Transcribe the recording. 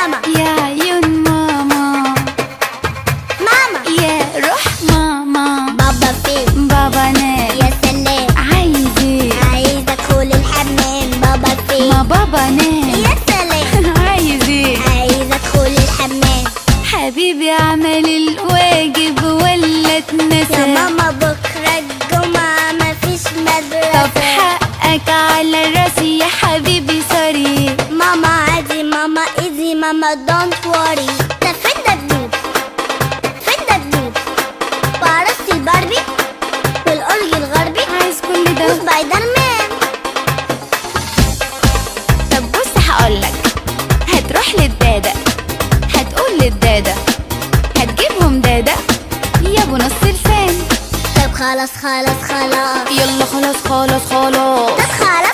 ماما يا عيون ماما، ماما يا روح ماما. بابا فين؟ بابا نام. يا سلام عايز ايه؟ عايز ادخل الحمام. بابا فين؟ ما بابا نام. يا سلام عايز ايه؟ عايز ادخل الحمام. حبيبي عمل الواجب ولا اتنسى؟ يا ماما بكرة الجمعة مفيش طب مدرسة. حقك على راسي يا حبيبي، سوري. ماما عادي، ماما ايزي، ماما دونت وري. ده فين دبدوب؟ فين دبدوب؟ وعروستي الباربي والأورج الغربي عايز كل ده؟ وسبايدر مان. طب بص هقولك، هتروح للدادة، هتقول للدادة، هتجيبهم دادة يا ابو نص لسان. طب خلاص خلاص خلاص. يلا خلاص خلاص خلاص. طب خلاص